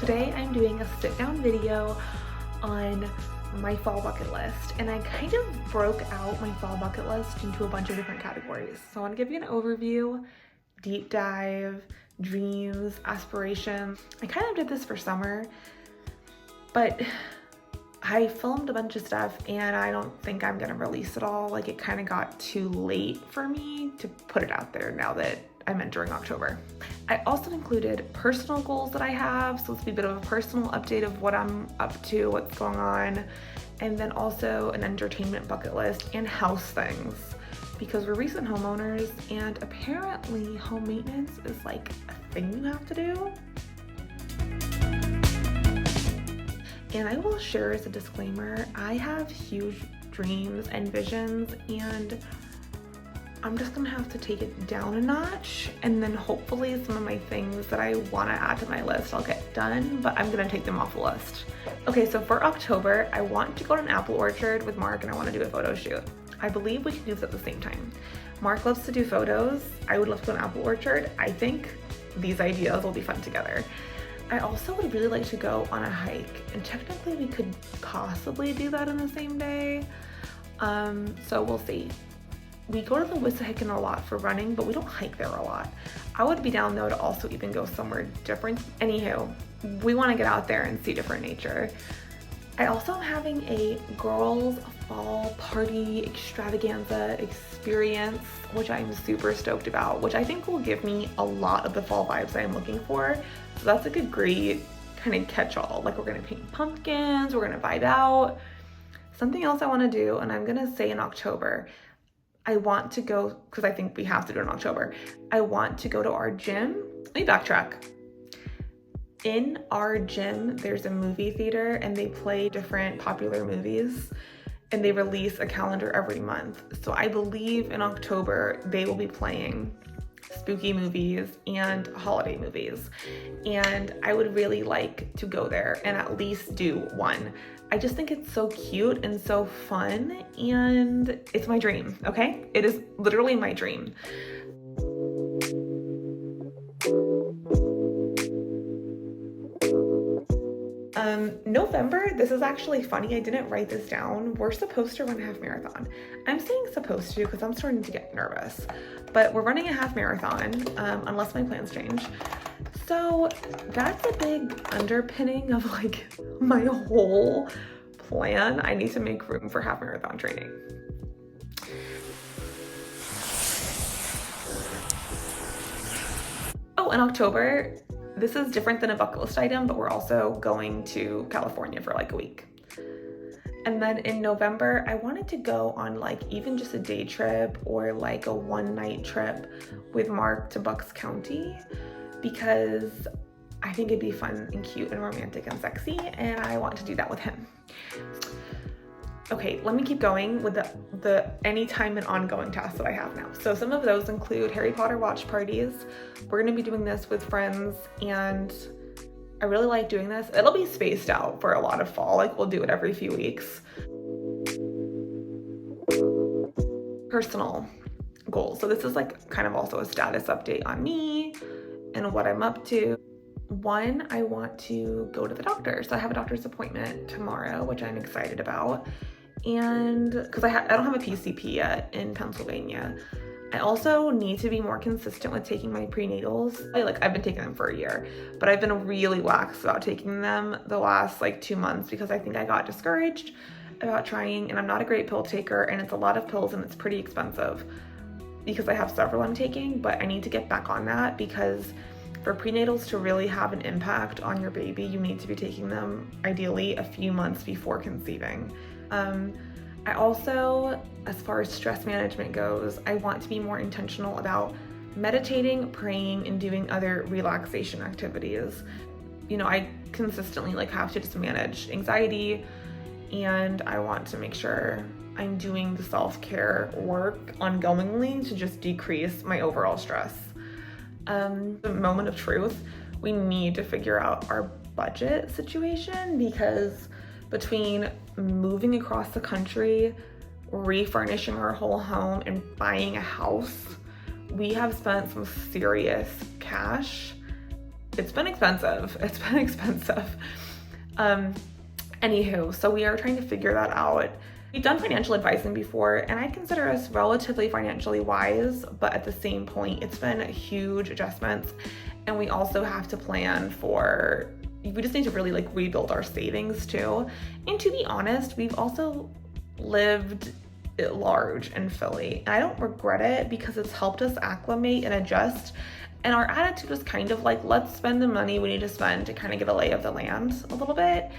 Today I'm doing a sit down video on my fall bucket list, and I kind of broke out my fall bucket list into a bunch of different categories. So I want to give you an overview, deep dive, dreams, aspirations. I kind of did this for summer, but I filmed a bunch of stuff and I don't think I'm gonna release it all. Like, it kind of got too late for me to put it out there now that I'm entering October. I also included personal goals that I have, so it's a bit of a personal update of what I'm up to, what's going on, and then also an entertainment bucket list and house things, because we're recent homeowners and apparently home maintenance is like a thing you have to do. And I will share as a disclaimer, I have huge dreams and visions, and I'm just gonna have to take it down a notch, and then hopefully some of my things that I wanna add to my list I'll get done, but I'm gonna take them off the list. Okay, so for October, I want to go to an apple orchard with Mark and I wanna do a photo shoot. I believe we can do this at the same time. Mark loves to do photos. I would love to go to an apple orchard. I think these ideas will be fun together. I also would really like to go on a hike, and technically we could possibly do that in the same day. So we'll see. We go to the Wissahickon a lot for running, but we don't hike there a lot. I would be down though to also even go somewhere different. Anywho, we want to get out there and see different nature. I also am having a girls' fall party extravaganza experience, which I'm super stoked about, which I think will give me a lot of the fall vibes I'm looking for. So that's like a great kind of catch-all. Like, we're gonna paint pumpkins, we're gonna vibe out. Something else I want to do, and I'm gonna say in October, I want to go, because I think we have to do it in October, I want to go to our gym. Let me backtrack. In our gym, there's a movie theater and they play different popular movies and they release a calendar every month. So I believe in October, they will be playing spooky movies and holiday movies. And I would really like to go there and at least do one. I just think it's so cute and so fun, and it's my dream, okay? It is literally my dream. November, this is actually funny, I didn't write this down. We're supposed to run a half marathon. I'm saying supposed to because I'm starting to get nervous, but we're running a half marathon, unless my plans change. So that's a big underpinning of like my whole plan. I need to make room for half marathon training. Oh, in October, this is different than a bucket list item, but we're also going to California for like a week. And then in November, I wanted to go on like even just a day trip or like a one-night trip with Mark to Bucks County, because I think it'd be fun and cute and romantic and sexy, and I want to do that with him. Okay, let me keep going with the anytime and ongoing tasks that I have now. So some of those include Harry Potter watch parties. We're gonna be doing this with friends, and I really like doing this. It'll be spaced out for a lot of fall, like we'll do it every few weeks. Personal goals. So this is like kind of also a status update on me and what I'm up to. One, I want to go to the doctor. So I have a doctor's appointment tomorrow, which I'm excited about. And because I don't have a PCP yet in Pennsylvania. I also need to be more consistent with taking my prenatals. I've been taking them for a year, but I've been really lax about taking them the last like 2 months because I think I got discouraged about trying, and I'm not a great pill taker, and it's a lot of pills and it's pretty expensive because I have several I'm taking, but I need to get back on that because for prenatals to really have an impact on your baby, you need to be taking them ideally a few months before conceiving. I also, as far as stress management goes, I want to be more intentional about meditating, praying, and doing other relaxation activities. You know, I consistently have to just manage anxiety, and I want to make sure I'm doing the self-care work ongoingly to just decrease my overall stress. The moment of truth, we need to figure out our budget situation, because between moving across the country, refurnishing our whole home, and buying a house, we have spent some serious cash it's been expensive. It's been expensive. Anywho, so we are trying to figure that out. We've done financial advising before, and I consider us relatively financially wise, but at the same point, it's been huge adjustments. And we also have to plan for, we just need to really like rebuild our savings too. And to be honest, we've also lived large in Philly. And I don't regret it because it's helped us acclimate and adjust. And our attitude is kind of like, let's spend the money we need to spend to kind of get a lay of the land a little bit.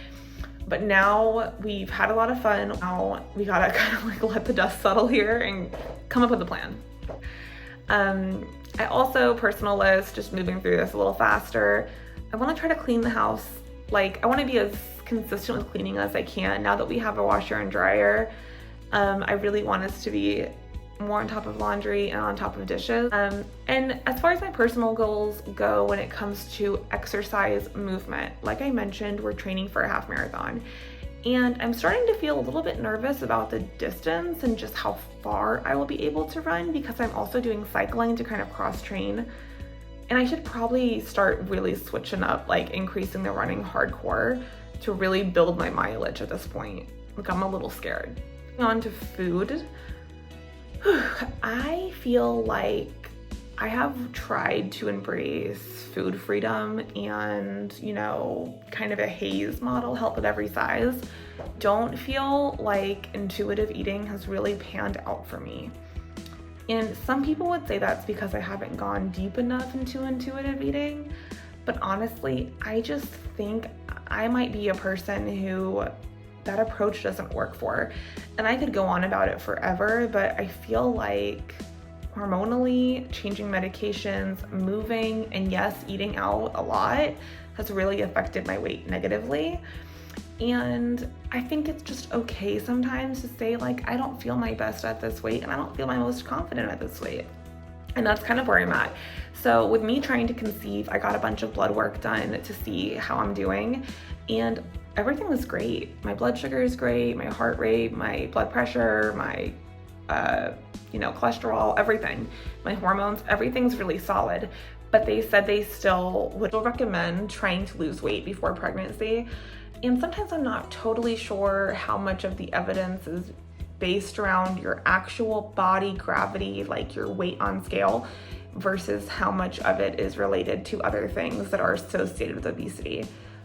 But now we've had a lot of fun. Now we gotta kind of like let the dust settle here and come up with a plan. I also, personal list, just moving through this a little faster. I wanna try to clean the house. Like, I wanna be as consistent with cleaning as I can now that we have a washer and dryer. I really want us to be more on top of laundry and on top of dishes. And as far as my personal goals go when it comes to exercise movement, like I mentioned, we're training for a half marathon. And I'm starting to feel a little bit nervous about the distance and just how far I will be able to run because I'm also doing cycling to kind of cross train. And I should probably start really switching up, like increasing the running hardcore to really build my mileage at this point. Like, I'm a little scared. On to food. I feel like I have tried to embrace food freedom and, you know, kind of a HAES model, health at every size. Don't feel like intuitive eating has really panned out for me. And some people would say that's because I haven't gone deep enough into intuitive eating. But honestly, I just think I might be a person who that approach doesn't work for. And I could go on about it forever, but I feel like hormonally, changing medications, moving, and yes, eating out a lot has really affected my weight negatively. And I think it's just okay sometimes to say like, I don't feel my best at this weight and I don't feel my most confident at this weight. And that's kind of where I'm at. So with me trying to conceive, I got a bunch of blood work done to see how I'm doing. And everything was great. My blood sugar is great, my heart rate, my blood pressure, my cholesterol, everything, my hormones, everything's really solid. But they said they still would recommend trying to lose weight before pregnancy. And sometimes I'm not totally sure how much of the evidence is based around your actual body gravity, like your weight on scale, versus how much of it is related to other things that are associated with obesity.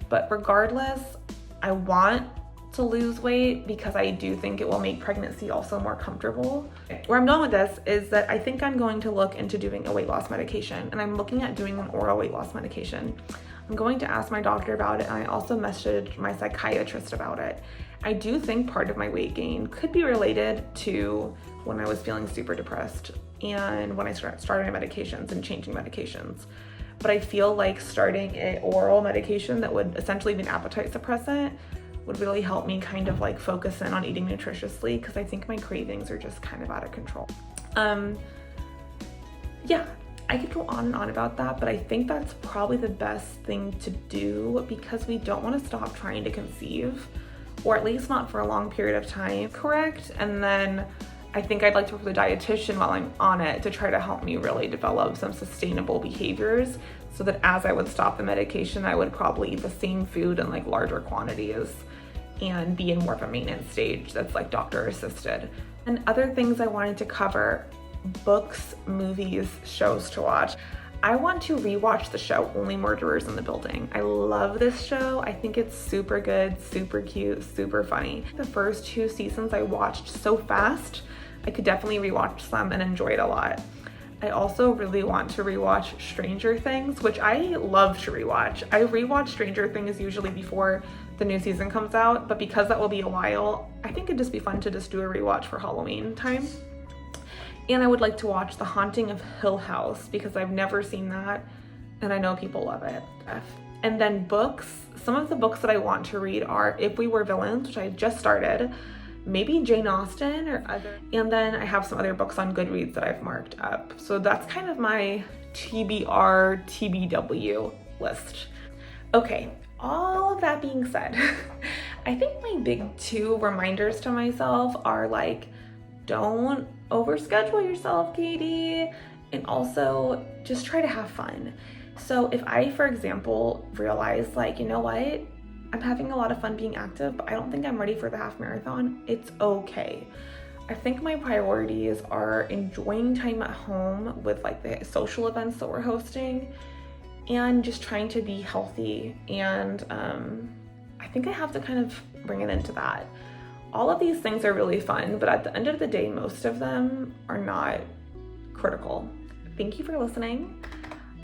But regardless, I want to lose weight because I do think it will make pregnancy also more comfortable. Where I'm going with this is that I think I'm going to look into doing a weight loss medication, and I'm looking at doing an oral weight loss medication. I'm going to ask my doctor about it, and I also messaged my psychiatrist about it. I do think part of my weight gain could be related to when I was feeling super depressed and when I started my medications and changing medications. But I feel like starting an oral medication that would essentially be an appetite suppressant would really help me kind of like focus in on eating nutritiously because I think my cravings are just kind of out of control. Yeah, I could go on and on about that, but I think that's probably the best thing to do because we don't want to stop trying to conceive, or at least not for a long period of time, correct? And then I think I'd like to work with a dietitian while I'm on it to try to help me really develop some sustainable behaviors so that as I would stop the medication, I would probably eat the same food in like larger quantities and be in more of a maintenance stage that's like doctor assisted. And other things I wanted to cover: books, movies, shows to watch. I want to rewatch the show Only Murderers in the Building. I love this show. I think it's super good, super cute, super funny. The first 2 seasons I watched so fast, I could definitely rewatch them and enjoy it a lot. I also really want to rewatch Stranger Things, which I love to rewatch. I rewatch Stranger Things usually before the new season comes out, but because that will be a while, I think it'd just be fun to just do a rewatch for Halloween time. And I would like to watch The Haunting of Hill House because I've never seen that and I know people love it. And then books, some of the books that I want to read are If We Were Villains, which I just started, maybe Jane Austen or other. And then I have some other books on Goodreads that I've marked up. So that's kind of my TBR, TBW list. Okay, all of that being said, I think my big 2 reminders to myself are like, don't overschedule yourself, Katie, and also just try to have fun. So if I, for example, realize like, you know what, I'm having a lot of fun being active, but I don't think I'm ready for the half marathon, it's okay. I think my priorities are enjoying time at home with like the social events that we're hosting and just trying to be healthy. And I think I have to kind of bring it into that. All of these things are really fun, but at the end of the day, most of them are not critical. Thank you for listening.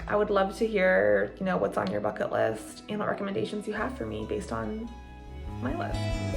I would love to hear, what's on your bucket list and what recommendations you have for me based on my list.